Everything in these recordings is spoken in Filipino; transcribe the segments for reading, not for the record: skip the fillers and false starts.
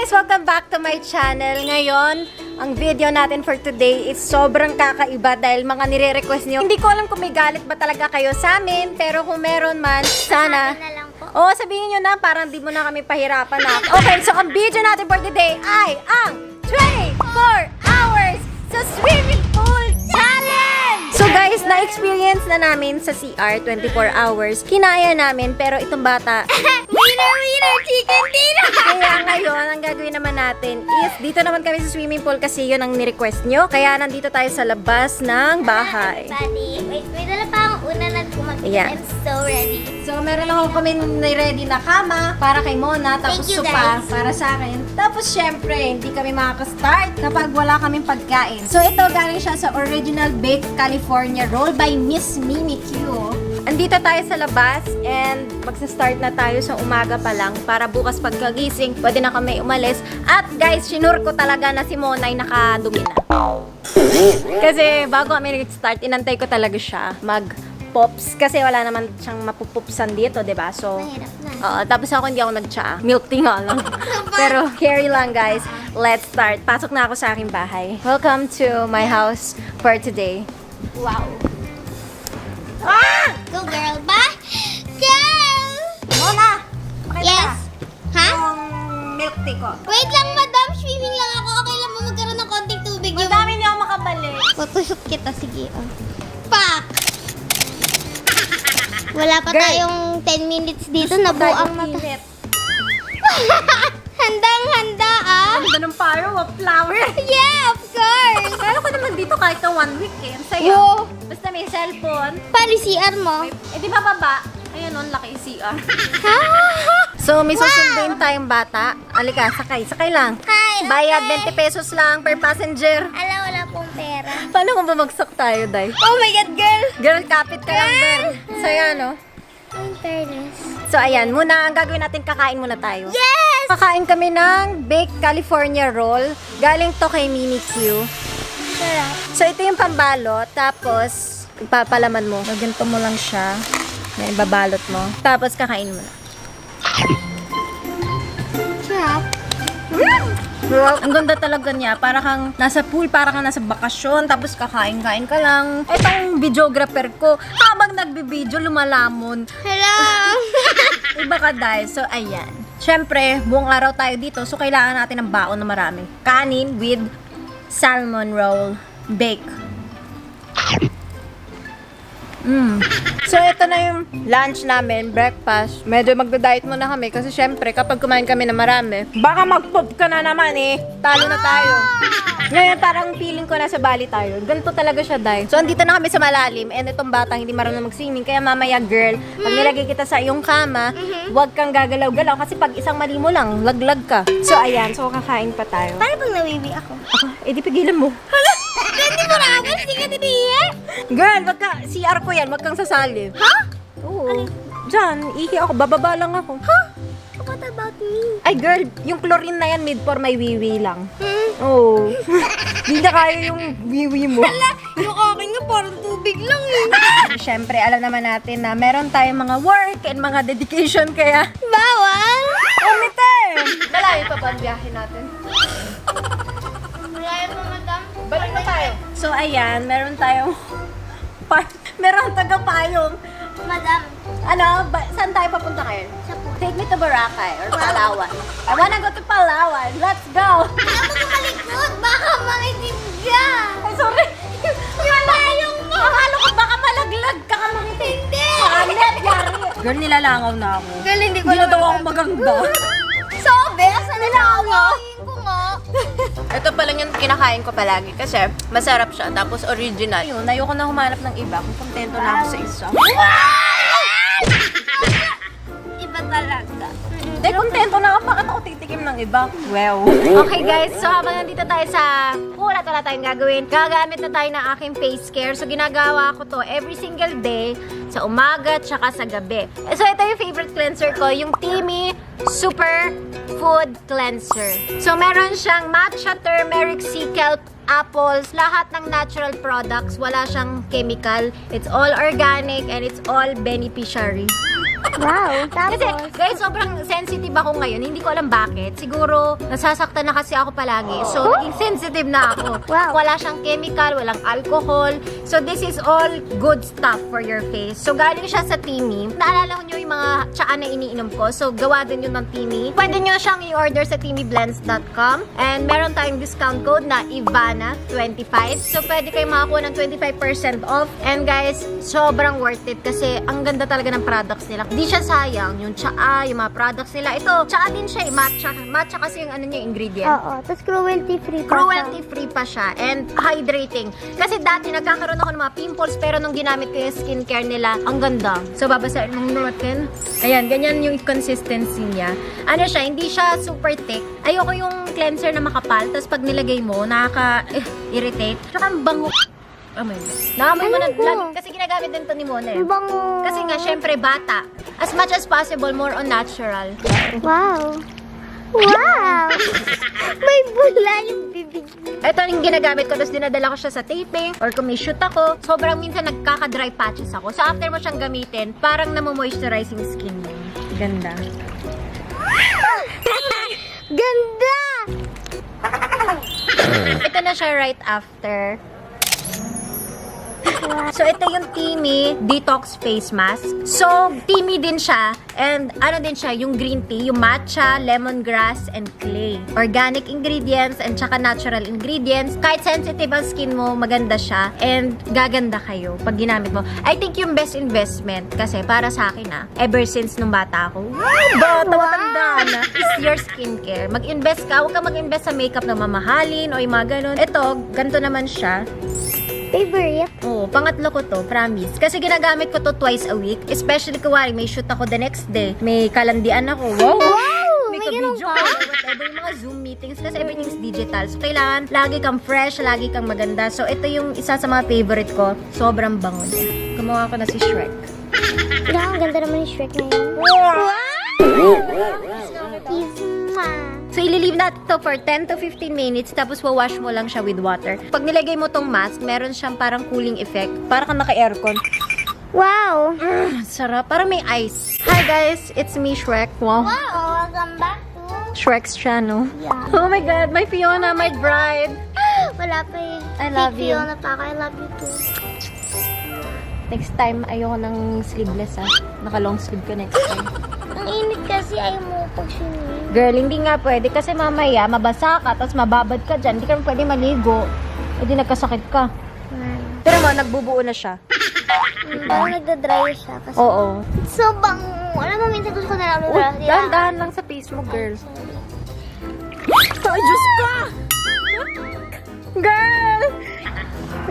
guys! Welcome back to my channel. Ngayon, ang video natin for today is sobrang kakaiba dahil mga nire-request nyo. Hindi ko alam kung may galit ba talaga kayo sa amin, pero kung meron man, sana. Sabi na lang po. Oo, sabihin nyo na, parang di mo na kami pahirapan na. Okay, so ang video natin for today ay ang 24 hours sa swimming pool challenge! So guys, na-experience na namin sa CR 24 hours. Kinaya namin, pero itong bata, Winner, chicken dinner! kaya ngayon, ang gagawin naman natin is, dito naman kami sa swimming pool kasi yun ang ni-request nyo. Kaya nandito tayo sa labas ng bahay. Buddy, wait, may dala pa akong una na kumagin. Yeah. I'm so ready. So, meron lang ako kami ready na kama para kay Mona, tapos Thank you, sopa guys. para sa akin. Tapos, syempre, hindi kami makaka-start kapag wala kaming pagkain. So, ito galing siya sa Original Baked California Roll by Miss Mimi Q. Andito tayo sa labas and magsa-start na tayo sa umaga pa lang para bukas pagkagising, pwede na kami umalis. At guys, sinure ko talaga na si Mona ay nakadumi na. Kasi bago kami nag-start, inantay ko talaga siya mag-pops. Kasi wala naman siyang mapupupsan dito, diba? So, Mahirap na. tapos ako hindi ako nag-tsa. Milk tea nga lang. Pero carry lang guys. Let's start. Pasok na ako sa aking bahay. Welcome to my house for today. Wow. Ah! Go girl, bye! Girl! Mona! Okay Yes? Ha? Yung milk tea ko. Wait lang, madam. Swimming lang ako. Okay lang mo magkaroon ng konting tubig. Yung... Madami niyo ako makabalik. Tutusok kita, sige. Oh. Pak! Wala pa Girl. tayong 10 minutes dito. Nabuang na tayo. Init. Handang-handa ah! Ganda ng paro, flower. Yeah, of course! Kaya ko naman dito kahit na 1 week eh. Ang saya. Wow. Basta may cellphone. Pari CR mo. Eh di ba baba? Ayan on, laki CR. Ha? So, may susunduin tayong bata. Alika, sakay. Sakay lang. Hi, Bayad okay. 20 pesos lang per passenger. Wala pong pera. Paano kung bumagsak tayo, Day? Oh my God, girl! Girl, kapit ka lang, girl. Saya, no? In fairness. So, ayan. Muna, ang gagawin natin, kakain muna tayo. Yes! Kakain kami ng Baked California Roll. Galing to kay Mini Q. Sarap. So, ito yung pambalot. Tapos, ipapalaman mo. Ganito mo lang siya. May babalot mo. Tapos, kakain mo na. Sarap. Ang ganda talaga niya. Para kang nasa pool, para kang nasa bakasyon. Tapos, kakain-kain ka lang. Itong videographer ko, habang nagbibideo, lumalamon. Hello! Iba ka dahil. So, ayan. Siyempre, buong araw tayo dito. So, kailangan natin ng baon na marami. Kanin with salmon roll bake. So, ito na yung lunch namin, breakfast. Medyo magda-diet muna kami kasi syempre, kapag kumain kami na marami, baka mag-pop ka na naman eh. Talo na tayo. Ngayon, parang feeling ko nasa Bali tayo. Ganito talaga siya, Day. So, andito na kami sa malalim and itong batang hindi marunong mag-swimming. Kaya mamaya, girl, pag nilagay kita sa iyong kama, huwag kang gagalaw-galaw kasi pag isang mali mo lang, laglag ka. So, ayan. So, kakain pa tayo. Paano pag nawiwi ako? Eh, di pigilan mo. Hindi mo na agad, sige tiniye. Girl, wag ka, CR ko yan, wag kang sasali. Ha? Oo. Diyan, ihi ako, bababa lang ako. Ha? What about me? Ay girl, yung chlorine na yan, mid for may wiwi lang. Hmm? Oo. Hindi na kaya yung wiwi mo. Yung akin nga parang tubig lang eh. Siyempre, alam naman natin na meron tayong mga work and mga dedication, kaya Bawal? umite! Malayo pa ba ang biyahe natin? Malayo pa, madam. Balik na tayo. So ayan, meron tayong meron taga-payong. Madam. Ano, saan tayo papunta ngayon? Sa po. Take me to Boracay or Palawan. I wanna go to Palawan. Let's go! Ayaw mo kumalikod, baka makitid ka. Ay, sorry. Yung layong mo. Akala ko baka malaglag ka ka mga Hindi. Anet, yari. Girl, nilalangaw na ako. Girl, hindi ko Hindi na daw ako maganda. Sobe, asan nila ako? Ko nga. Ito pala yung kinakain ko palagi kasi masarap siya. Tapos original. Yun, ayoko na humanap ng iba kung kontento na ako sa isa. Iba talaga. Hindi, kontento na ako. Bakit ako titikim ng iba? Wow. Okay guys, so habang nandito tayo sa pool at wala tayong gagawin, gagamit na tayo ng aking face care. So ginagawa ko to every single day, sa umaga tsaka sa gabi. So ito yung favorite cleanser ko, yung Teamy Super Food Cleanser. So meron siyang matcha, turmeric, sea kelp, apples, lahat ng natural products. Wala siyang chemical. It's all organic and it's all beneficiary. Wow, Kasi, guys, sobrang sensitive ako ngayon. Hindi ko alam bakit. Siguro, nasasaktan na kasi ako palagi. So, naging sensitive na ako. Wow. Wala siyang chemical, walang alcohol. So, this is all good stuff for your face. So, galing siya sa Timi. Naalala ko nyo yung mga tsaa na iniinom ko. So, gawa din yun ng Timi. Pwede nyo siyang i-order sa timiblends.com. And meron tayong discount code na Ivana25. So, pwede kayo makakuha ng 25% off. And guys, sobrang worth it kasi ang ganda talaga ng products nila. Di siya sayang. Yung tsaa, yung mga products nila. Ito, tsaa din siya eh. Matcha. Matcha kasi yung ano niya, ingredient. Oo, tapos cruelty-free pa Cruelty-free pa siya and hydrating. Kasi dati nagkakaroon ako ng mga pimples pero nung ginamit ko yung skincare nila, ang ganda. So babasahin mong natin. Ayan, ganyan yung consistency niya. Ano siya, hindi siya super thick. Ayoko yung cleanser na makapal. Tapos pag nilagay mo, nakaka-irritate. Tsaka ang bango. Oh my God. Naamoy mo na lagi. Kasi ginagamit din to ni Mona eh. Bango. Kasi nga, syempre, bata. As much as possible, more on natural. Wow. Wow! May bula yung bibig. Ito yung ginagamit ko, tapos dinadala ko siya sa taping or kung may shoot ako. Sobrang minsan nagkaka-dry patches ako. So after mo siyang gamitin, parang namomoisturize yung skin mo. Ganda. Ganda! Ito na siya right after. So, ito yung Timi Detox Face Mask. So, Timi din siya. And, ano din siya, yung green tea, yung matcha, lemongrass, and clay. Organic ingredients, and tsaka natural ingredients. Kahit sensitive ang skin mo, maganda siya. And, gaganda kayo pag ginamit mo. I think yung best investment, kasi para sa akin ever since nung bata ako, matanda na, is your skincare. Mag-invest ka, huwag ka mag-invest sa makeup na mamahalin o yung mga ganun. Ito, ganito naman siya. Favorite? Oo, pangatlo ko to, promise. Kasi ginagamit ko to twice a week. Especially kuwari, may shoot ako the next day. May kalandian ako. Wow! May ganun ka-video ka? ko. Whatever, yung mga Zoom meetings. Kasi everything's digital. So, kailangan lagi kang fresh, lagi kang maganda. So, ito yung isa sa mga favorite ko. Sobrang bango niya. Gumawa ko na si Shrek. Ang ganda naman ni Shrek na yun. Wow! So, ililive natin to for 10 to 15 minutes, tapos wawash mo lang siya with water. Pag nilagay mo tong mask, meron siyang parang cooling effect. Parang kang naka-aircon. Wow! Sarap. Parang may ice. Hi guys, it's me, Shrek. Wow. Wow! Welcome back to... Shrek's channel. Yeah. Oh my God, my Fiona, my bride. Wala pa eh. I love you. Fiona pa ako. I love you too. Next time, ayoko ng sleeveless Naka-long sleeve ko next time. Ang init kasi ayaw mo pag-swimming. Girl, hindi nga pwede kasi mamaya mabasa ka, tapos mababad ka dyan. Hindi ka pwede maligo. E di nagkasakit ka. Pero mo, nagbubuo na siya. Parang nagda-dry siya kasi. Oo. So, bango. Alam mo, minsan gusto ko na lang Uy, dahan-dahan lang sa face mo, girl. Ay, Diyos ka! Girl!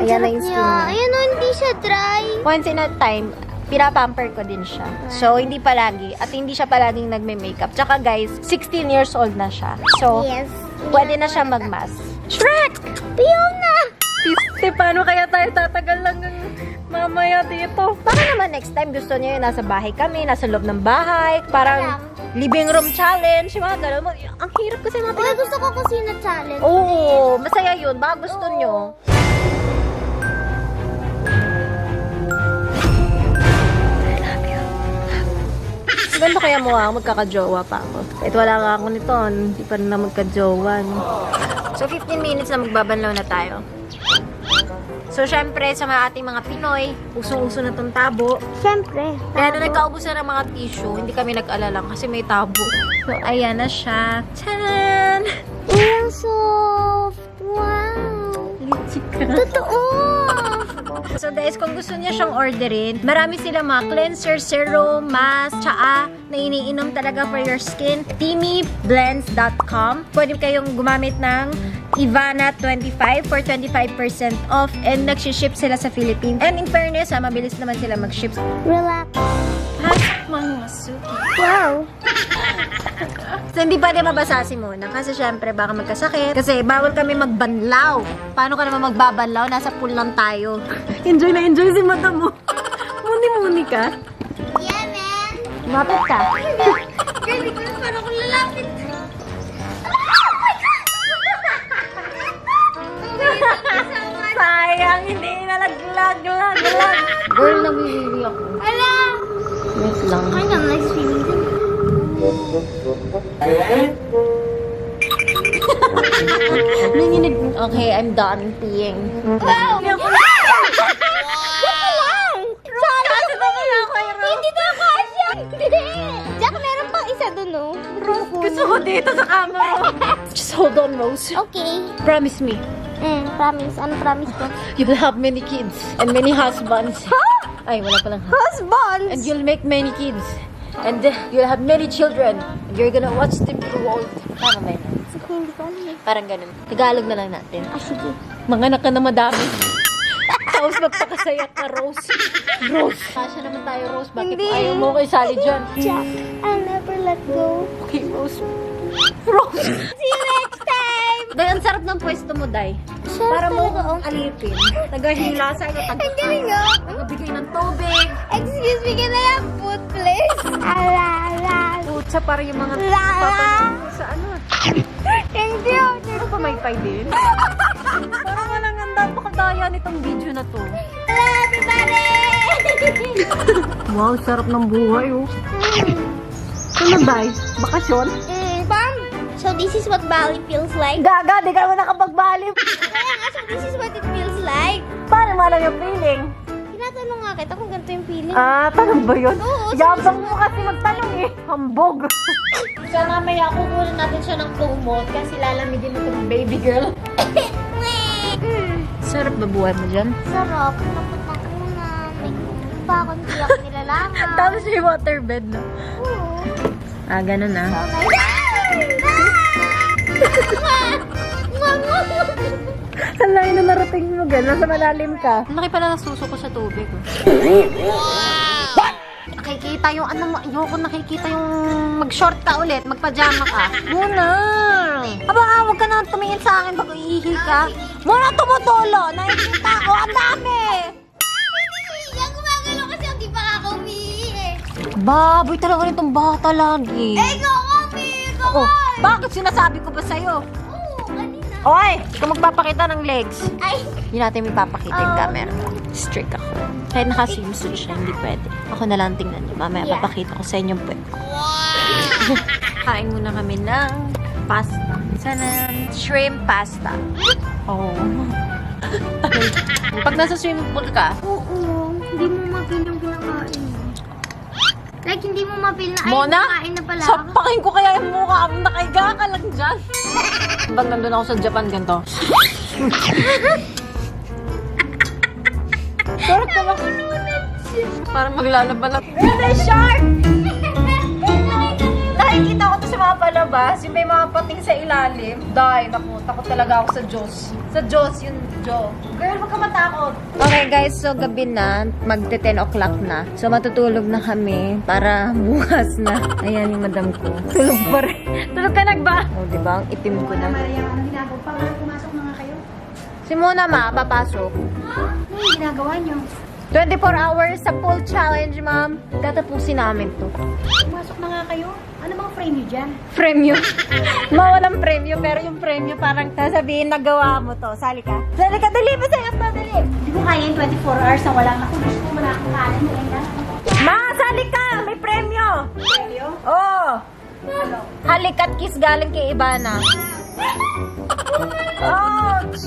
Ayan na yung skin mo. Ayan o, hindi siya dry. Once in a time, pinapamper ko din siya. So, hindi palagi. At hindi siya palaging nagme-makeup. Tsaka guys, 16 years old na siya. So, Yes. pwede na siya mag-mask. Shrek! Fiona! Paano kaya tayo tatagal lang mamaya dito? Baka naman next time gusto niyo yung nasa bahay kami, nasa loob ng bahay. Parang living room challenge. Yung mga ganun. Ang hirap kasi mga Uy, gusto ko kusina challenge. Oo, masaya yun. Baka gusto nyo. Ganda kaya mo magkaka-jowa pa ako. Kahit wala nga ako nito, hindi pa rin na magka-jowa. No? So, 15 minutes na magbabanlaw na tayo. So, syempre, sa mga ating mga Pinoy, usong-uso na tong tabo. Siyempre. Kaya na nagkaubusan ng mga tissue, hindi kami nag-alala kasi may tabo. So, ayan na siya. Taran! Ang soft. Wow. Totoo. So guys, kung gusto niya siyang orderin, marami silang mga cleanser, serum, mask, tsaa na iniinom talaga for your skin. timiblends.com. Pwede kayong gumamit ng Ivana25 for 25% off and nagsiship sila sa Philippines. And in fairness, mabilis naman sila mag-ship. Relax. Pasok mga masuki. Wow. So, hindi pwede mabasa si Mona kasi syempre baka magkasakit. Kasi bawal kami magbanlaw. Paano ka naman magbabanlaw? Nasa pool lang tayo. Enjoy na enjoy si mata mo. Muni-muni ka. Yeah, man. Mapit ka. Girl, ikaw na parang akong lalapit. Sayang, hindi nalaglag. Girl, nabibili ako. Alam. Yes. lang. I don't like swimming. Nanginig. Okay, I'm done peeing. Wow! Hindi na kasya! Hindi! Jack, meron pang isa dun, no? Gusto ko dito sa camera. Just hold on, Rose. Okay. Promise me. Promise. Ano promise ko? You will have many kids and many husbands. Ay, wala palang Husbands! And you'll make many kids. And you'll have many children. And you're gonna watch them grow old. Parang ba yun? Hindi ko alam eh. Parang ganun. Tagalog na lang natin. Sige. Manganak ka na madami. Tapos magpakasaya ka, Rose. Rose. Kasya naman tayo, Rose. Bakit Hindi. ayaw mo kay Sally dyan? Jack, I'll never let go. Okay, Rose. Rose. See you next time! Day, ang sarap ng pwesto mo, Day. Sarap Para mo talaga, oh. akong alipin. Tagahila sa'yo. Ang galing, oh. Tagabigay ng tubig. Excuse me, can I have food, please? Ala, ala. Putsa para yung mga La. papansin sa ano. Thank you. Ano pa may pay din? Parang walang ganda. Pakadaya nitong video na to. Hello, everybody! Wow, sarap ng buhay, oh. Ano, Day? Bakasyon? Pam, so this is what Bali feels like? Gaga, di ka naman nakapagbali. Kaya nga, so this is what it feels like? Paano mo alam yung feeling? Tinatanong nga kita kung ganito yung feeling. Tanong ba yun? Oo, Yabang mo kasi magtanong eh. Hambog. So mamaya kukunin natin siya ng kumot kasi lalamigin mo itong baby girl. Sarap ba buhay mo dyan? Sarap. Napunta ko na. May pa ako, hindi ako nilalangan. Tapos yung waterbed, no? Oo. Ganun na. Ang laki na narating mo, gano'n. Nasa malalim ka. Ang laki pala ng suso ko sa tubig. What? Nakikita yung ano mo. Ayoko nakikita yung mag-short ka ulit. Magpajama ka. Muna. Aba, huwag ka na tumingin sa akin bago iihi ka. Muna tumutulo. Nakikita ko. Ang dami. Yan, gumagano kasi hindi pa ako umiihi eh. Baboy talaga nitong bata lagi. Ikaw kami! Ikaw Oh, bakit sinasabi ko ba sa'yo? Oo, kanina. Oy, ikaw magpapakita ng legs. Ay! Hindi natin may papakita yung camera. Strict ako. Kahit naka-swimsuit siya, hindi pwede. Ako na lang tingnan niyo. Mamaya Yeah. papakita ko sa inyo po. Kain muna kami ng pasta. Sana shrimp pasta. Oh. Pag nasa swimming pool ka, Oo, hindi mo mapil yung kinakain mo. Like, hindi mo mapil na, ay, Mona, kinakain na pala ako. sapakin ko kaya yung mukha mo. Nakaiga ka lang dyan. Pag nandun ako sa Japan, ganito. Sarap ka lang. Parang maglalaban lang. May shark! Nakikita ko to sa mga palabas, yung may mga pating sa ilalim. Dahil, naku, takot talaga ako sa Diyos. Sa Diyos, yung Diyo. Girl, huwag ka matakot. Okay guys, so gabi na, magte 10 o'clock na. So matutulog na kami para bukas na. Ayan yung madam ko. Tulog pa rin. Tulog ka nagba? O, diba? Ang itim ko na. Anong ginagawa? Pag pumasok na nga kayo. Si Mona ma, papasok. Ano yung ginagawa niyo? 24 hours sa pool challenge, ma'am. Tatapusin namin to. Pumasok na nga kayo. Ano bang frame niyo dyan? Premyo. Mawalang premyo, pero yung premyo parang sasabihin nagawa mo to. Sali ka. Sali ka, dali ba sa'yo to, dali. Hindi ko kaya yung 24 hours na walang ako. Gusto mo na akong kanin mo. Ma, sali ka! May premyo! Seryo? Oo! Halik at kiss galing kay Ibana. Ouch!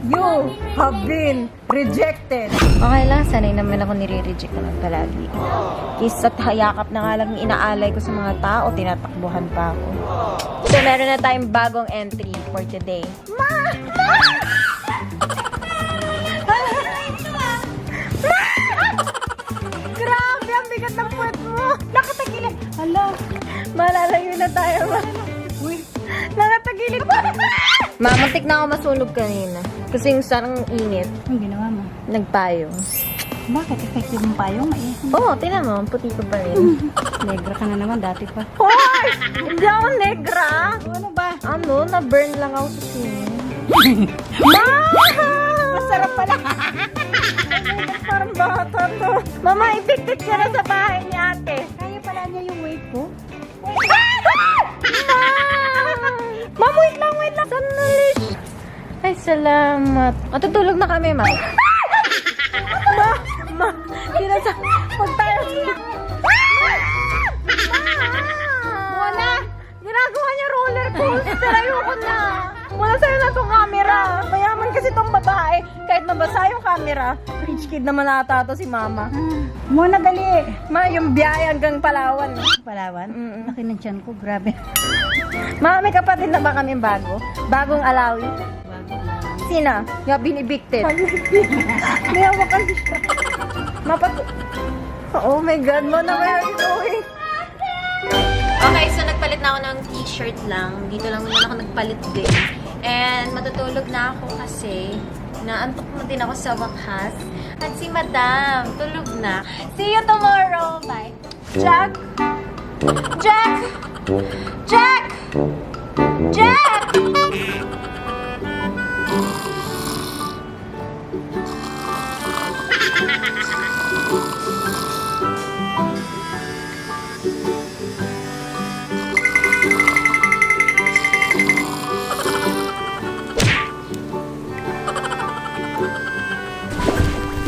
You have been rejected. Okay lang, sanay naman ako nire-reject naman palagi. Kiss at hayakap na nga lang yung inaalay ko sa mga tao, tinatakbuhan pa ako. So, meron na tayong bagong entry for today. Ma! Ma! Grabe, ang bigat ng puwet mo. Nakatagilid. Hala, malalayo na tayo. Uy, nakatagilid. Mamuntik na ako masunog kanina. Kasi yung sarang init. Ang ginawa mo? Nagpayong. Bakit? Effective mo pa yung Oo, tingnan mo. Puti ko pa rin. Negra ka na naman dati pa. Hoy! Hindi ako negra. Ano ba? Ano? Na-burn lang ako sa swimming. Ma! Masarap pala. Parang bata to. Mama, ipiktik ka na sa bahay ni ate. Kaya pala niya yung weight ko? Ma'am, wait lang. Sandali. Ay, salamat. Matutulog na kami, ma. Ma, pinasa. Pag tayo. Pero ayoko na. Wala sa'yo na tong camera. Mayaman kasi tong babae. Kahit mabasa yung camera. Rich kid naman ata to si mama. Muna dali. Ma, yung biyahe hanggang Palawan. Palawan? Mm-mm. Laki ng tiyan ko, grabe. Ma, may kapatid na ba kami bago? Bagong alawi? Sina? Yung binibikted. May hawakan siya. Oh my God, Mona, where are you going? Okay, so nagpalit na ako ng t-shirt lang. Dito lang naman ako nagpalit din. And matutulog na ako kasi naantok na din ako sa wakas. At si Madam, tulog na. See you tomorrow. Bye. Jack? Jack? Jack? Jack!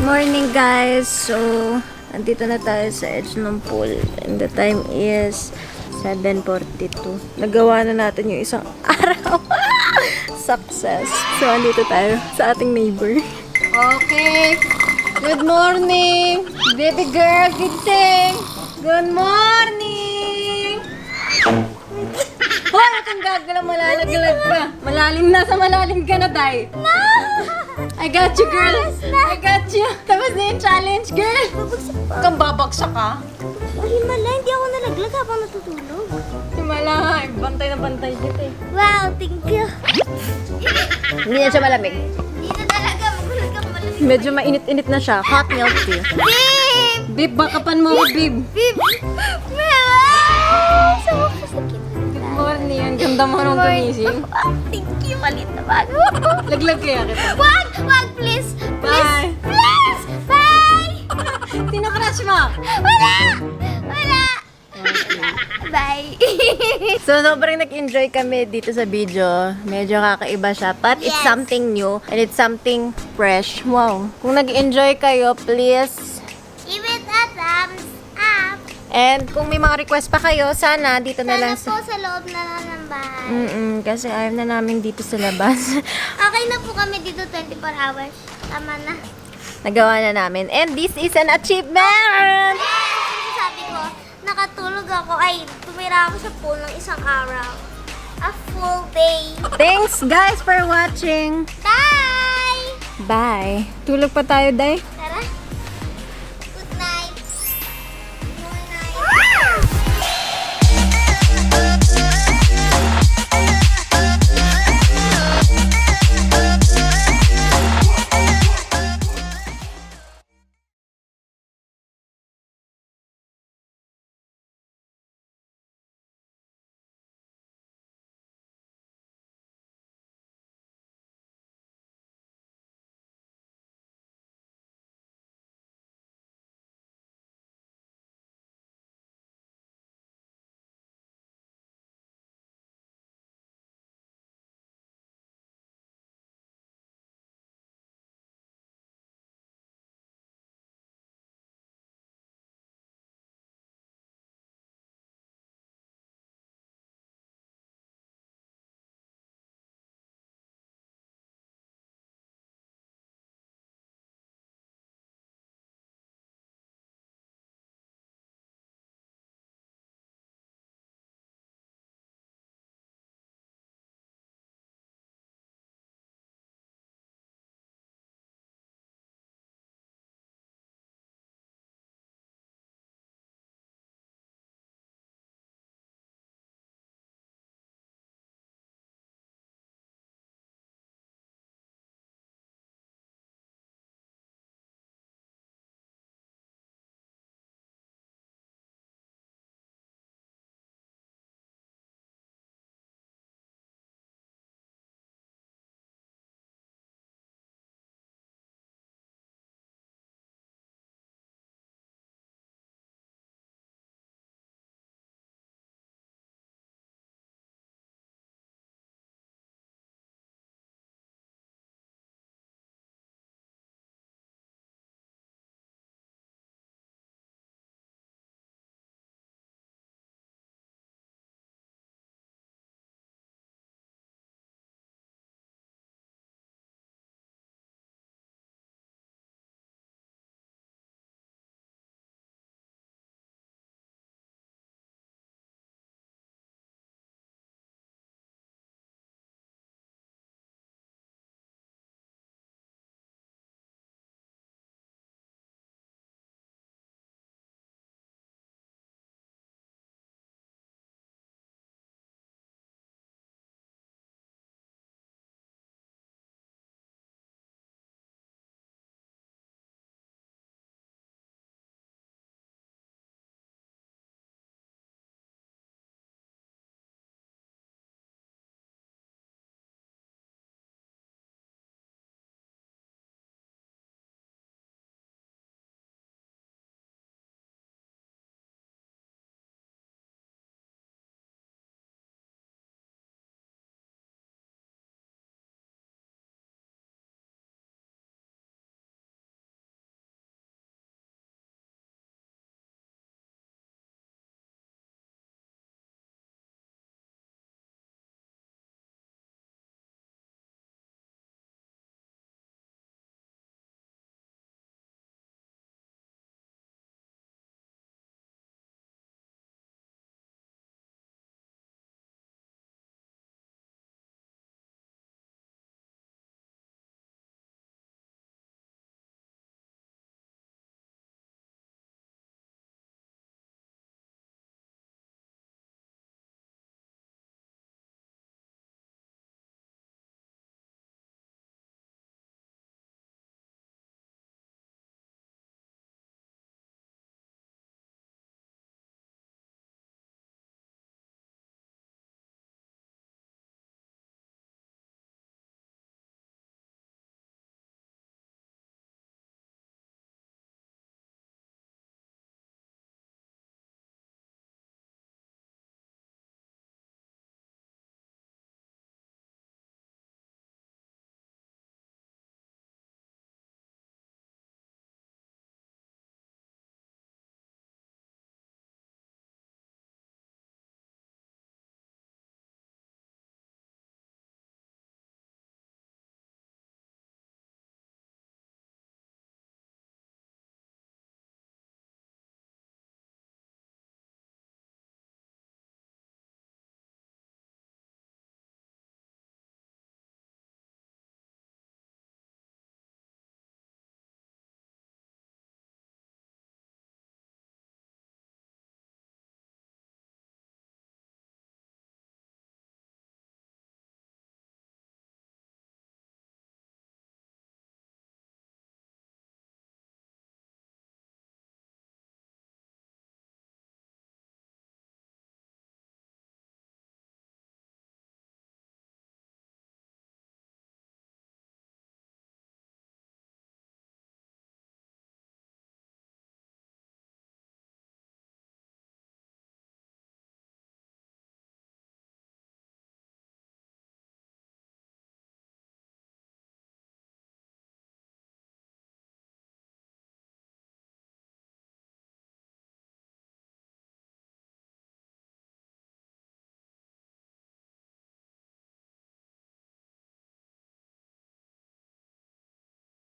Morning guys! So, andito na tayo sa edge ng pool and the time is 7:42. Nagawa na natin yung isang araw. Success! So, andito tayo sa ating neighbor. Okay! Good morning! Baby girl, good thing! Good morning! Hoy! Itong gagala, malalaglag ka. Malalim ka na, Day. No! I got you, girl. I got you. Tapos na yung challenge, girl. Kang babagsak ka. Himala, hindi ako nalaglag habang natutulog. Himala nga, bantay na bantay dito eh. Wow, thank you. Hindi na siya malamig. Hindi na talaga, magulag ako malamig. Medyo mainit-init na siya. Hot milk tea. Babe! Babe, bakapan mo, babe. Babe! Wow! Sa wakas na kita. Good morning. Ang ganda mo nung gumising. Thank you, malit na bago. Laglag kaya kita. Wag! Wag, please! Bye. Please! Bye! Sino crush mo? Wala! Wala! Bye! So, sobrang nag-enjoy kami dito sa video. Medyo kakaiba siya. But it's Yes. something new and it's something fresh. Wow. Kung nag-enjoy kayo, please. Give it a thumbs up! And kung may mga request pa kayo, sana dito na lang Sana po sa... sa loob na lang ng bahay. Kasi ayaw na namin dito sa labas. Okay na po kami dito 24 hours. Tama na. Nagawa na namin. And this is an achievement! Yes! Sabi ko, nakatulog ako. Ay, tumira ako sa pool ng isang araw. A full day. Thanks guys for watching! Bye! Bye! Tulog pa tayo, Day?